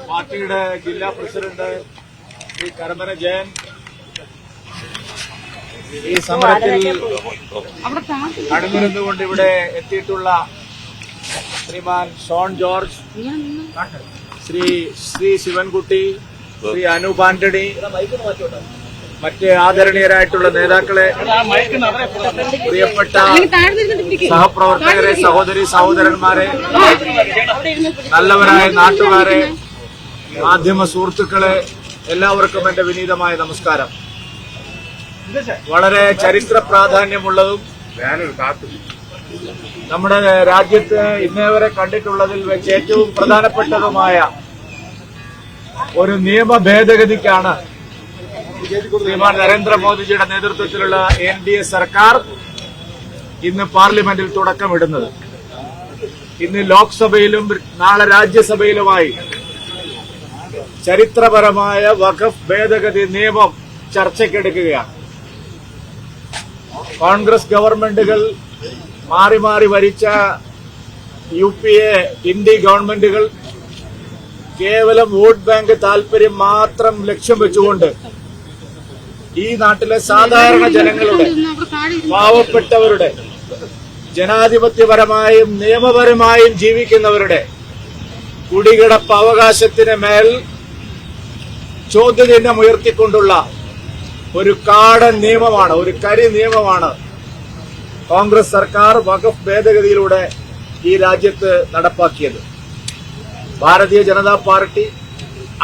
പാർട്ടിയുടെ ജില്ലാ പ്രസിഡന്റ് ശ്രീ കരമന ജയൻ ഈ സമരത്തിൽ അണിനിരന്നുകൊണ്ട് ഇവിടെ എത്തിയിട്ടുള്ള ശ്രീമാൻ ഷോൺ ജോർജ്, ശ്രീ ശിവൻകുട്ടി, ശ്രീ അനൂപ് ആന്റണി, മറ്റ് ആദരണീയരായിട്ടുള്ള നേതാക്കളെ, പ്രിയപ്പെട്ട സഹപ്രവർത്തകരെ, സഹോദരി സഹോദരന്മാരെ, നല്ലവരായ നാട്ടുകാരെ, മാധ്യമ സുഹൃത്തുക്കളെ, എല്ലാവർക്കും എന്റെ വിനീതമായ നമസ്കാരം. വളരെ ചരിത്ര പ്രാധാന്യമുള്ളതും നമ്മുടെ രാജ്യത്ത് ഇന്നേവരെ കണ്ടിട്ടുള്ളതിൽ വെച്ച് ഏറ്റവും പ്രധാനപ്പെട്ടതുമായ ഒരു നിയമ ഭേദഗതിക്കാണ് ശ്രീമാൻ നരേന്ദ്രമോദിജിയുടെ നേതൃത്വത്തിലുള്ള NDA സർക്കാർ ഇന്ന് പാർലമെന്റിൽ തുടക്കമിടുന്നത്. ഇന്ന് ലോക്സഭയിലും നാളെ രാജ്യസഭയിലുമായി ചരിത്രപരമായ വഖഫ് ഭേദഗതി നിയമം ചർച്ചയ്ക്കെടുക്കുകയാണ്. കോൺഗ്രസ് ഗവൺമെന്റുകൾ മാറി മാറി ഭരിച്ച UPA ഇന്ത്യ ഗവൺമെന്റുകൾ കേവലം വോട്ട് ബാങ്ക് താൽപര്യം മാത്രം ലക്ഷ്യം വെച്ചുകൊണ്ട് ഈ നാട്ടിലെ സാധാരണ ജനങ്ങളുടെ, പാവപ്പെട്ടവരുടെ, ജനാധിപത്യപരമായും നിയമപരമായും ജീവിക്കുന്നവരുടെ കുടികിടപ്പ് അവകാശത്തിന് മേൽ ചോദ്യചിഹ്നം ഉയർത്തിക്കൊണ്ടുള്ള ഒരു കാടൻ നിയമമാണ്, ഒരു കരി നിയമമാണ് കോൺഗ്രസ് സർക്കാർ വഖഫ് ഭേദഗതിയിലൂടെ ഈ രാജ്യത്ത് നടപ്പാക്കിയത്. ഭാരതീയ ജനതാ പാർട്ടി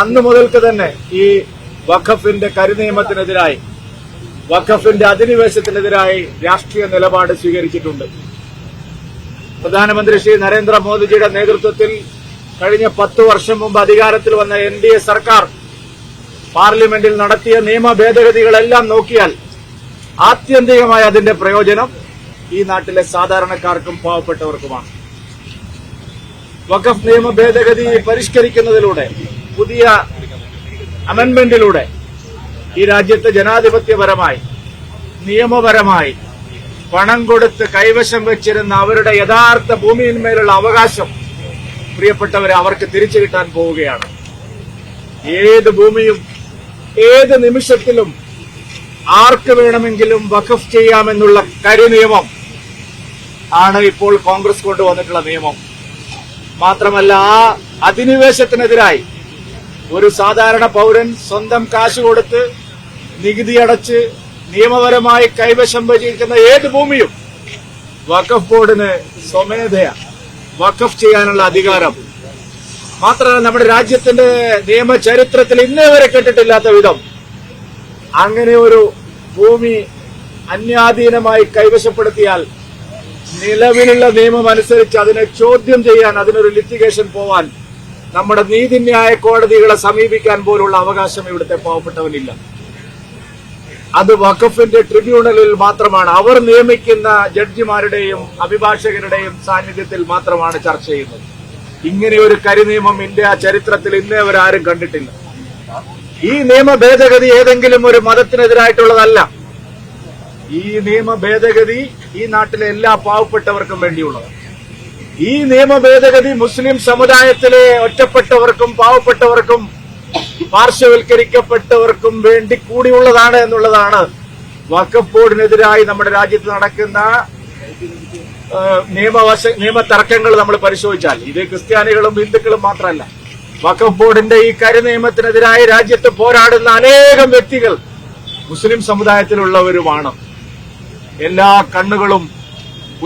അന്നു മുതൽക്ക് തന്നെ ഈ വഖഫിന്റെ കരിനിയമത്തിനെതിരായി, വഖഫിന്റെ അധിനിവേശത്തിനെതിരായി രാഷ്ട്രീയ നിലപാട് സ്വീകരിച്ചിട്ടുണ്ട്. പ്രധാനമന്ത്രി ശ്രീ നരേന്ദ്രമോദിജിയുടെ നേതൃത്വത്തിൽ കഴിഞ്ഞ 10 വർഷം മുമ്പ് അധികാരത്തിൽ വന്ന NDA സർക്കാർ പാർലമെന്റിൽ നടത്തിയ നിയമ ഭേദഗതികളെല്ലാം നോക്കിയാൽ ആത്യന്തികമായ അതിന്റെ പ്രയോജനം ഈ നാട്ടിലെ സാധാരണക്കാർക്കും പാവപ്പെട്ടവർക്കുമാണ്. വഖഫ് നിയമ ഭേദഗതി പരിഷ്കരിക്കുന്നതിലൂടെ, പുതിയ അമെന്റ്മെന്റിലൂടെ ഈ രാജ്യത്ത് ജനാധിപത്യപരമായി, നിയമപരമായി പണം കൊടുത്ത് കൈവശം വെച്ചിരുന്ന അവരുടെ യഥാർത്ഥ ഭൂമിയിന്മേലുള്ള അവകാശം പ്രിയപ്പെട്ടവരെ അവർക്ക് തിരിച്ചു കിട്ടാൻ പോവുകയാണ്. ഏത് ഭൂമിയും ഏത് നിമിഷത്തിലും ആർക്ക് വേണമെങ്കിലും വഖഫ് ചെയ്യാമെന്നുള്ള കരിനിയമം ആണ് ഇപ്പോൾ കോൺഗ്രസ് കൊണ്ടുവന്നിട്ടുള്ള നിയമം. മാത്രമല്ല, ആ അധിനിവേശത്തിനെതിരായി ഒരു സാധാരണ പൌരൻ സ്വന്തം കാശ് കൊടുത്ത് നികുതി അടച്ച് നിയമപരമായി കൈവശം വച്ചിരിക്കുന്ന ഏത് ഭൂമിയും വഖഫ് ബോർഡിന് സ്വമേധയാ വഖഫ് ചെയ്യാനുള്ള അധികാരം. മാത്രമല്ല, നമ്മുടെ രാജ്യത്തിന്റെ നിയമചരിത്രത്തിൽ ഇന്നേ വരെ കേട്ടിട്ടില്ലാത്ത വിധം അങ്ങനെ ഒരു ഭൂമി അന്യാധീനമായി കൈവശപ്പെടുത്തിയാൽ നിലവിലുള്ള നിയമം അനുസരിച്ച് അതിനെ ചോദ്യം ചെയ്യാൻ, അതിനൊരു ലിറ്റിഗേഷൻ പോവാൻ, നമ്മുടെ നീതിന്യായ കോടതികളെ സമീപിക്കാൻ പോലുള്ള അവകാശം ഇവിടുത്തെ പാവപ്പെട്ടവനില്ല. അത് വഖഫിന്റെ ട്രിബ്യൂണലിൽ മാത്രമാണ്, അവർ നിയമിക്കുന്ന ജഡ്ജിമാരുടെയും അഭിഭാഷകരുടെയും സാന്നിധ്യത്തിൽ മാത്രമാണ് ചർച്ച ചെയ്യുന്നത്. ഇങ്ങനെ ഒരു കരിനിയമം ഇന്ത്യ ചരിത്രത്തിൽ ഇന്നേ വരെ ആരും കണ്ടിട്ടില്ല. ഈ നിയമ ഭേദഗതി ഏതെങ്കിലും ഒരു മതത്തിനെതിരായിട്ടുള്ളതല്ല. ഈ നിയമ ഭേദഗതി ഈ നാട്ടിലെ എല്ലാ പാവപ്പെട്ടവർക്കും വേണ്ടിയുള്ളത്. ഈ നിയമ ഭേദഗതി മുസ്ലിം സമുദായത്തിലെ ഒറ്റപ്പെട്ടവർക്കും പാവപ്പെട്ടവർക്കും പാർശ്വവൽക്കരിക്കപ്പെട്ടവർക്കും വേണ്ടി കൂടിയുള്ളതാണ് എന്നുള്ളതാണ് വഖഫ് ബോർഡിനെതിരായി നമ്മുടെ രാജ്യത്ത് നടക്കുന്ന നിയമ തർക്കങ്ങൾ നമ്മൾ പരിശോധിച്ചാൽ. ഇത് ക്രിസ്ത്യാനികളും ഹിന്ദുക്കളും മാത്രമല്ല, വഖഫ് ബോർഡിന്റെ ഈ കരിനിയമത്തിനെതിരായി രാജ്യത്ത് പോരാടുന്ന അനേകം വ്യക്തികൾ മുസ്ലിം സമുദായത്തിലുള്ളവരുമാണ്. എല്ലാ കണ്ണുകളും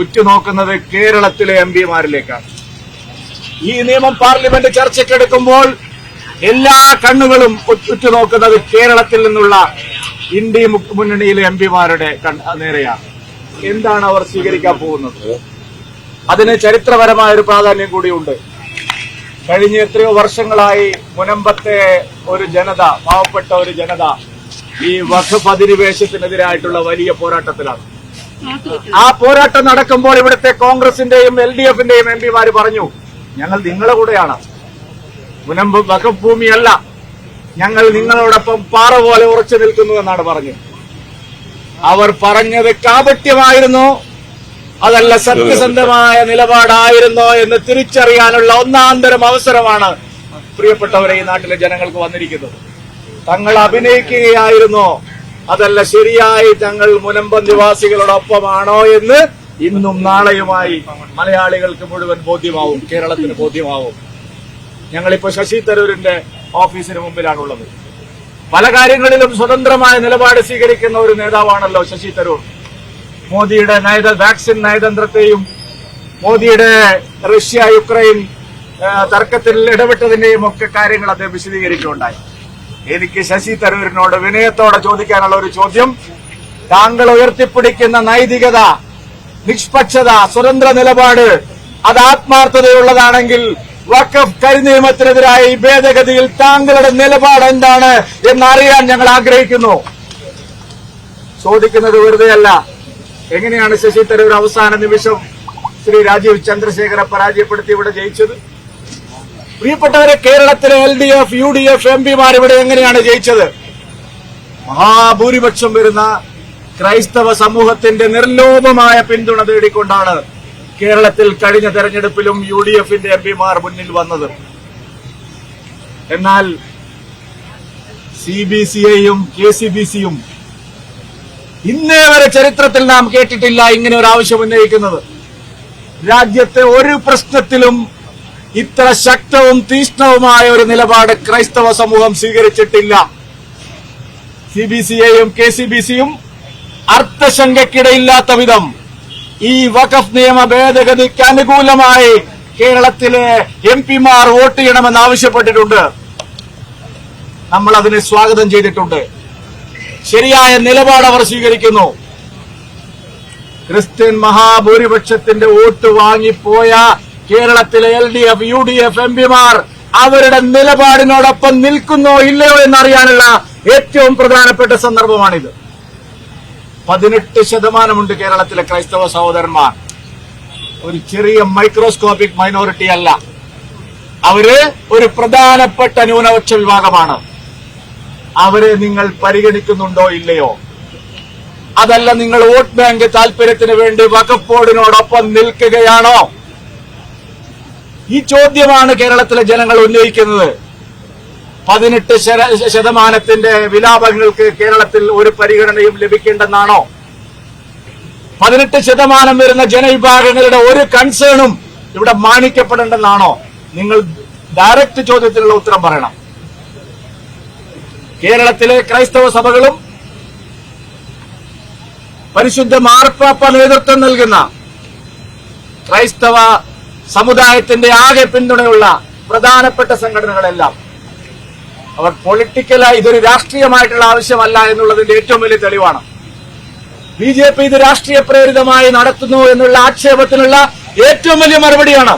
ഉറ്റുനോക്കുന്നത് കേരളത്തിലെ MPമാരിലേക്കാണ്. ഈ നിയമം പാർലമെന്റ് ചർച്ചയ്ക്കെടുക്കുമ്പോൾ എല്ലാ കണ്ണുകളും ഉറ്റുനോക്കുന്നത് കേരളത്തിൽ നിന്നുള്ള ഇന്ത്യ മുന്നണിയിലെ MPമാരുടെ നേരെയാണ്. എന്താണ് അവർ സ്വീകരിക്കാൻ പോകുന്നത്? അതിന് ചരിത്രപരമായ ഒരു പ്രാധാന്യം കൂടിയുണ്ട്. കഴിഞ്ഞ എത്രയോ വർഷങ്ങളായി മുനമ്പത്തെ ഒരു ജനത, പാവപ്പെട്ട ഒരു ജനത ഈ വഖഫ് അധിനിവേശത്തിനെതിരായിട്ടുള്ള വലിയ പോരാട്ടത്തിലാണ്. ആ പോരാട്ടം നടക്കുമ്പോൾ ഇവിടുത്തെ കോൺഗ്രസിന്റെയും LDFന്റെയും MPമാര് പറഞ്ഞു, ഞങ്ങൾ നിങ്ങളുടെ കൂടെയാണ്, മുനമ്പ് വഖഫ് ഭൂമിയല്ല, ഞങ്ങൾ നിങ്ങളോടൊപ്പം പാറ പോലെ ഉറച്ചു നിൽക്കുന്നു എന്നാണ് പറഞ്ഞത്. അവർ പറഞ്ഞത് കാപട്യമായിരുന്നോ അതല്ല സത്യസന്ധമായ നിലപാടായിരുന്നോ എന്ന് തിരിച്ചറിയാനുള്ള ഒന്നാന്തരം അവസരമാണ് പ്രിയപ്പെട്ടവരെ ഈ നാട്ടിലെ ജനങ്ങൾക്ക് വന്നിരിക്കുന്നത്. തങ്ങൾ അഭിനയിക്കുകയായിരുന്നോ അതല്ല ശരിയായി തങ്ങൾ മുനമ്പം നിവാസികളോടൊപ്പമാണോ എന്ന് ഇന്നും നാളെയുമായി മലയാളികൾക്ക് മുഴുവൻ ബോധ്യമാവും, കേരളത്തിന് ബോധ്യമാവും. ഞങ്ങളിപ്പോ ശശി തരൂരിന്റെ ഓഫീസിന് മുമ്പിലാണുള്ളത്. പല കാര്യങ്ങളിലും സ്വതന്ത്രമായ നിലപാട് സ്വീകരിക്കുന്ന ഒരു നേതാവാണല്ലോ ശശി തരൂർ. മോദിയുടെ വാക്സിൻ നയതന്ത്രത്തെയും മോദിയുടെ റഷ്യ യുക്രൈൻ തർക്കത്തിൽ ഇടപെട്ടതിന്റെയും ഒക്കെ കാര്യങ്ങൾ അദ്ദേഹം വിശദീകരിക്കുകയുണ്ടായി. എനിക്ക് ശശി തരൂരിനോട് വിനയത്തോടെ ചോദിക്കാനുള്ള ഒരു ചോദ്യം, താങ്കൾ ഉയർത്തിപ്പിടിക്കുന്ന നൈതികത, നിഷ്പക്ഷത, സ്വതന്ത്ര നിലപാട് അത് ആത്മാർത്ഥതയുള്ളതാണെങ്കിൽ വഖഫ് കരിനിയമത്തിനെതിരായ ഈ ഭേദഗതിയിൽ താങ്കളുടെ നിലപാട് എന്താണ് എന്നറിയാൻ ഞങ്ങൾ ആഗ്രഹിക്കുന്നു. ചോദിക്കുന്നത് വെറുതെയല്ല. എങ്ങനെയാണ് ശശി തരൂർ അവസാന നിമിഷം ശ്രീ രാജീവ് ചന്ദ്രശേഖരെ പരാജയപ്പെടുത്തി ഇവിടെ ജയിച്ചത്? പ്രിയപ്പെട്ടവരെ, കേരളത്തിലെ LDF, UDF എംപിമാർ ഇവിടെ എങ്ങനെയാണ് ജയിച്ചത്? മഹാഭൂരിപക്ഷം വരുന്ന ക്രൈസ്തവ സമൂഹത്തിന്റെ നിർലോഭമായ പിന്തുണ തേടിക്കൊണ്ടാണ് കേരളത്തിൽ കഴിഞ്ഞ തെരഞ്ഞെടുപ്പിലും UDFന്റെ എംപിമാർ മുന്നിൽ വന്നത്. എന്നാൽ CBCയും KCBCയും ഇന്നേ വരെ ചരിത്രത്തിൽ നാം കേട്ടിട്ടില്ല ഇങ്ങനെ ഒരു ആവശ്യം ഉന്നയിക്കുന്നത്. രാജ്യത്തെ ഒരു പ്രശ്നത്തിലും ഇത്ര ശക്തവും തീഷ്ണവുമായ ഒരു നിലപാട് ക്രൈസ്തവ സമൂഹം സ്വീകരിച്ചിട്ടില്ല. CBCയും KCBCയും അർത്ഥശങ്കയ്ക്കിടയില്ലാത്ത വിധം ഈ വഖഫ് നിയമ ഭേദഗതിക്ക് അനുകൂലമായി കേരളത്തിലെ എംപിമാർ വോട്ട് ചെയ്യണമെന്ന് ആവശ്യപ്പെട്ടിട്ടുണ്ട്. നമ്മൾ അതിനെ സ്വാഗതം ചെയ്തിട്ടുണ്ട്. ശരിയായ നിലപാട് അവർ സ്വീകരിക്കുന്നു. ക്രിസ്ത്യൻ മഹാഭൂരിപക്ഷത്തിന്റെ വോട്ട് വാങ്ങിപ്പോയ കേരളത്തിലെ LDF, UDF എംപിമാർ അവരുടെ നിലപാടിനോടൊപ്പം നിൽക്കുന്നോ ഇല്ലയോ എന്നറിയാനുള്ള ഏറ്റവും പ്രധാനപ്പെട്ട സന്ദർഭമാണിത്. 18% കേരളത്തിലെ ക്രൈസ്തവ സഹോദരന്മാർ. ഒരു ചെറിയ മൈക്രോസ്കോപ്പിക് മൈനോറിറ്റി അല്ല. അവര് ഒരു പ്രധാനപ്പെട്ട ന്യൂനപക്ഷ വിഭാഗമാണ്. അവരെ നിങ്ങൾ പരിഗണിക്കുന്നുണ്ടോ ഇല്ലയോ? അതല്ല നിങ്ങൾ വോട്ട് ബാങ്ക് താൽപര്യത്തിന് വേണ്ടി വഖഫ് ബോർഡിനോടൊപ്പം നിൽക്കുകയാണോ? ഈ ചോദ്യമാണ് കേരളത്തിലെ ജനങ്ങൾ ഉന്നയിക്കുന്നത്. 18% വിലാപങ്ങൾക്ക് കേരളത്തിൽ ഒരു പരിഗണനയും ലഭിക്കേണ്ടെന്നാണോ? 18% വരുന്ന ജനവിഭാഗങ്ങളുടെ ഒരു കൺസേണും ഇവിടെ മാനിക്കപ്പെടേണ്ടെന്നാണോ? നിങ്ങൾ ഡയറക്റ്റ് ചോദ്യത്തിനുള്ള ഉത്തരം പറയണം. കേരളത്തിലെ ക്രൈസ്തവ സഭകളും പരിശുദ്ധ മാർപ്പാപ്പ നേതൃത്വം നൽകുന്ന ക്രൈസ്തവ സമുദായത്തിന്റെ ആകെ പിന്തുണയുള്ള പ്രധാനപ്പെട്ട സംഘടനകളെല്ലാം അവർ പൊളിറ്റിക്കലായി ഇതൊരു രാഷ്ട്രീയമായിട്ടുള്ള ആവശ്യമല്ല എന്നുള്ളതിന്റെ ഏറ്റവും വലിയ തെളിവാണ്. BJP ഇത് രാഷ്ട്രീയ പ്രേരിതമായി നടത്തുന്നു എന്നുള്ള ആക്ഷേപത്തിനുള്ള ഏറ്റവും വലിയ മറുപടിയാണ്.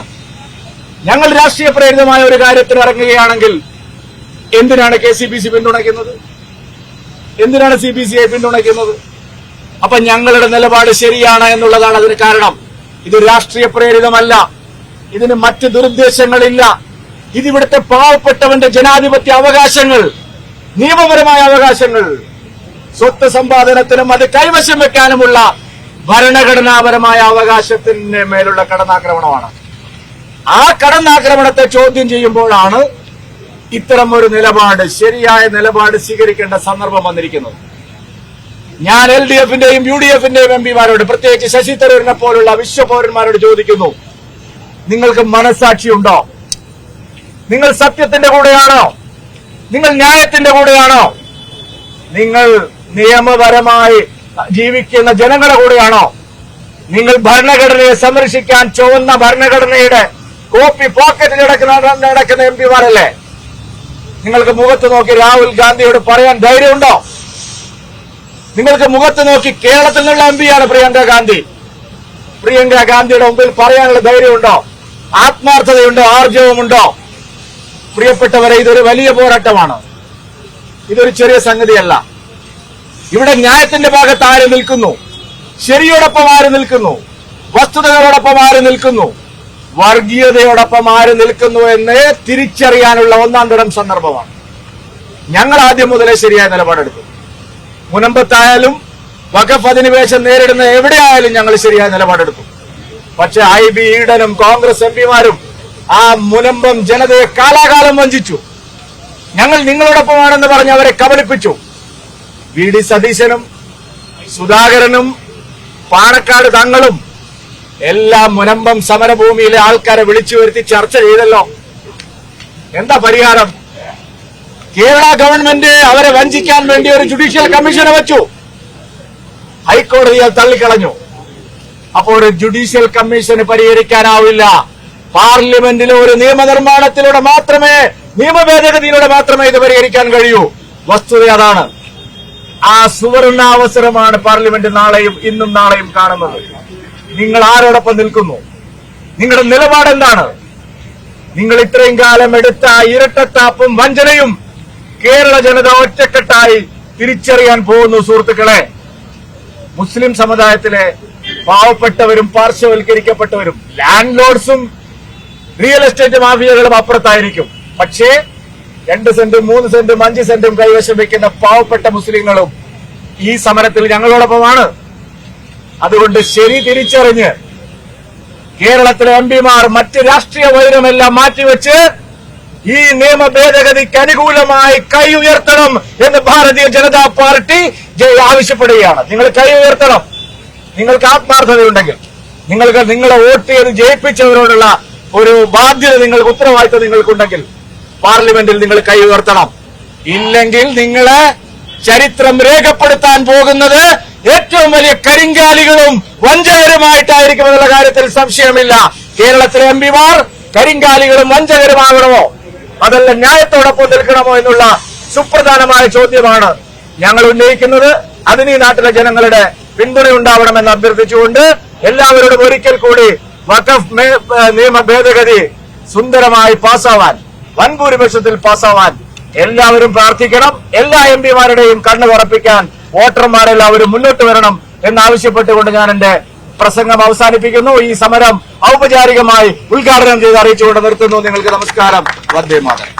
ഞങ്ങൾ രാഷ്ട്രീയ പ്രേരിതമായ ഒരു കാര്യത്തിന് ഇറങ്ങുകയാണെങ്കിൽ എന്തിനാണ് KCBC പിന്തുണയ്ക്കുന്നത്? എന്തിനാണ് CBCയെ പിന്തുണയ്ക്കുന്നത്? അപ്പൊ ഞങ്ങളുടെ നിലപാട് ശരിയാണ് എന്നുള്ളതാണ് അതിന് കാരണം. ഇത് രാഷ്ട്രീയ പ്രേരിതമല്ല. ഇതിന് മറ്റ് ദുരുദ്ദേശങ്ങളില്ല. ഇതിവിടുത്തെ പാവപ്പെട്ടവന്റെ ജനാധിപത്യ അവകാശങ്ങൾ, നിയമപരമായ അവകാശങ്ങൾ, സ്വത്ത് സമ്പാദനത്തിനും അത് കൈവശം വെക്കാനുമുള്ള ഭരണഘടനാപരമായ അവകാശത്തിന് മേലുള്ള കടന്നാക്രമണമാണ്. ആ കടന്നാക്രമണത്തെ ചോദ്യം ചെയ്യുമ്പോഴാണ് ഇത്തരം ഒരു നിലപാട്, ശരിയായ നിലപാട് സ്വീകരിക്കേണ്ട സന്ദർഭം വന്നിരിക്കുന്നത്. ഞാൻ LDFന്റെയും UDFന്റെയും എംപിമാരോട്, പ്രത്യേകിച്ച് ശശി തരൂരിനെ പോലുള്ള വിശ്വപൌരന്മാരോട് ചോദിക്കുന്നു, നിങ്ങൾക്ക് മനസ്സാക്ഷിയുണ്ടോ? നിങ്ങൾ സത്യത്തിന്റെ കൂടെയാണോ? നിങ്ങൾ ന്യായത്തിന്റെ കൂടെയാണോ? നിങ്ങൾ നിയമപരമായി ജീവിക്കുന്ന ജനങ്ങളുടെ കൂടെയാണോ? നിങ്ങൾ ഭരണഘടനയെ സംരക്ഷിക്കാൻ ചുവന്ന ഭരണഘടനയുടെ കോപ്പി പോക്കറ്റിൽ നടക്കുന്ന എംപിമാരല്ലേ? നിങ്ങൾക്ക് മുഖത്ത് നോക്കി രാഹുൽ ഗാന്ധിയോട് പറയാൻ ധൈര്യമുണ്ടോ? നിങ്ങൾക്ക് മുഖത്ത് നോക്കി കേരളത്തിൽ നിന്നുള്ള എംപിയാണ് പ്രിയങ്ക ഗാന്ധിയുടെ മുമ്പിൽ പറയാനുള്ള ധൈര്യമുണ്ടോ? ആത്മാർത്ഥതയുണ്ടോ? ആർജവമുണ്ടോ? പ്രിയപ്പെട്ടവരെ, ഇതൊരു വലിയ പോരാട്ടമാണ്. ഇതൊരു ചെറിയ സംഗതിയല്ല. ഇവിടെ ന്യായത്തിന്റെ ഭാഗത്ത് ആര് നിൽക്കുന്നു? ശരിയോടൊപ്പം ആര് നിൽക്കുന്നു? വസ്തുതകളോടൊപ്പം ആര് നിൽക്കുന്നു? വർഗീയതയോടൊപ്പം ആര് നിൽക്കുന്നു എന്ന് തിരിച്ചറിയാനുള്ള ഒന്നാം തരം സന്ദർഭമാണ്. ഞങ്ങൾ ആദ്യം മുതലേ ശരിയായ നിലപാടെടുക്കും. മുനമ്പത്തായാലും വഖഫ് അധിനിവേശം നേരിടുന്ന എവിടെയായാലും ഞങ്ങൾ ശരിയായ നിലപാടെടുക്കും. പക്ഷെ IB ഈഡനും കോൺഗ്രസ് എംപിമാരും ആ മുനമ്പം ജനതയെ കാലാകാലം വഞ്ചിച്ചു. ഞങ്ങൾ നിങ്ങളോടൊപ്പമാണെന്ന് പറഞ്ഞ് അവരെ കബളിപ്പിച്ചു. വി.ഡി. സതീശനും സുധാകരനും പാണക്കാട് തങ്ങളും എല്ലാം മുനമ്പം സമരഭൂമിയിലെ ആൾക്കാരെ വിളിച്ചു വരുത്തി ചർച്ച ചെയ്തല്ലോ. എന്താ പരിഹാരം? കേരള ഗവൺമെന്റ് അവരെ വഞ്ചിക്കാൻ വേണ്ടി ഒരു ജുഡീഷ്യൽ കമ്മീഷനെ വെച്ചു. ഹൈക്കോടതി അത് തള്ളിക്കളഞ്ഞു. അപ്പോൾ ഒരു ജുഡീഷ്യൽ കമ്മീഷന് പരിഹരിക്കാനാവില്ല. പാർലമെന്റിലെ ഒരു നിയമനിർമ്മാണത്തിലൂടെ മാത്രമേ, നിയമ ഭേദഗതിയിലൂടെ മാത്രമേ ഇത് പരിഹരിക്കാൻ കഴിയൂ. വസ്തുത അതാണ്. ആ സുവർണാവസരമാണ് പാർലമെന്റ് ഇന്നും നാളെയും കാണുന്നത്. നിങ്ങൾ ആരോടൊപ്പം നിൽക്കുന്നു? നിങ്ങളുടെ നിലപാട് എന്താണ്? നിങ്ങൾ ഇത്രയും കാലം എടുത്ത ഇരട്ടത്താപ്പും വഞ്ചനയും കേരള ജനത ഒറ്റക്കെട്ടായി തിരിച്ചറിയാൻ പോകുന്നു. സുഹൃത്തുക്കളെ, മുസ്ലിം സമുദായത്തിലെ പാവപ്പെട്ടവരും പാർശ്വവൽക്കരിക്കപ്പെട്ടവരും ലാൻഡ് ലോഡ്സും റിയൽ എസ്റ്റേറ്റ് മാഫിയകളും അപ്പുറത്തായിരിക്കും. പക്ഷേ 2 സെന്റും 3 സെന്റും 5 സെന്റും കൈവശം വെക്കുന്ന പാവപ്പെട്ട മുസ്ലിങ്ങളും ഈ സമരത്തിൽ ഞങ്ങളോടൊപ്പമാണ്. അതുകൊണ്ട് ശരി തിരിച്ചറിഞ്ഞ് കേരളത്തിലെ എംപിമാർ മറ്റ് രാഷ്ട്രീയ വൈരമെല്ലാം മാറ്റിവെച്ച് ഈ നിയമ ഭേദഗതിക്ക് അനുകൂലമായി കൈ ഉയർത്തണം എന്ന് ഭാരതീയ ജനതാ പാർട്ടി ആവശ്യപ്പെടുകയാണ്. നിങ്ങൾ കൈ ഉയർത്തണം. നിങ്ങൾക്ക് ആത്മാർത്ഥതയുണ്ടെങ്കിൽ, നിങ്ങളെ വോട്ട് ചെയ്ത് ജയിപ്പിച്ചവരോടുള്ള ഒരു ബാധ്യത നിങ്ങൾക്ക്, ഉത്തരവാദിത്തം നിങ്ങൾക്കുണ്ടെങ്കിൽ പാർലമെന്റിൽ നിങ്ങൾ കൈ ഉയർത്തണം. ഇല്ലെങ്കിൽ നിങ്ങളെ ചരിത്രം രേഖപ്പെടുത്താൻ പോകുന്നത് ഏറ്റവും വലിയ കരിങ്കാലികളും വഞ്ചകരുമായിട്ടായിരിക്കും എന്നുള്ള കാര്യത്തിൽ സംശയമില്ല. കേരളത്തിലെ എംപിമാർ കരിങ്കാലികളും വഞ്ചകരുമാകണമോ, അതല്ല ന്യായത്തോടൊപ്പം നിൽക്കണമോ എന്നുള്ള സുപ്രധാനമായ ചോദ്യമാണ് ഞങ്ങൾ ഉന്നയിക്കുന്നത്. അതിന് ഈ നാട്ടിലെ ജനങ്ങളുടെ പിന്തുണയുണ്ടാവണമെന്ന് അഭ്യർത്ഥിച്ചുകൊണ്ട് എല്ലാവരോടും ഒരിക്കൽ കൂടി വഖഫ് നിയമ ഭേദഗതി സുന്ദരമായി പാസ്സാവാൻ, വൻഭൂരിപക്ഷത്തിൽ പാസ്സാവാൻ എല്ലാവരും പ്രാർത്ഥിക്കണം. എല്ലാ എംപിമാരുടെയും കണ്ണ് തുറപ്പിക്കാൻ വോട്ടർമാരെല്ലാവരും മുന്നോട്ട് വരണം എന്നാവശ്യപ്പെട്ടുകൊണ്ട് ഞാൻ എന്റെ പ്രസംഗം അവസാനിപ്പിക്കുന്നു. ഈ സമരം ഔപചാരികമായി ഉദ്ഘാടനം ചെയ്ത് അറിയിച്ചുകൊണ്ട് നിർത്തുന്നു. നിങ്ങൾക്ക് നമസ്കാരം. വന്ദേ മാതരം.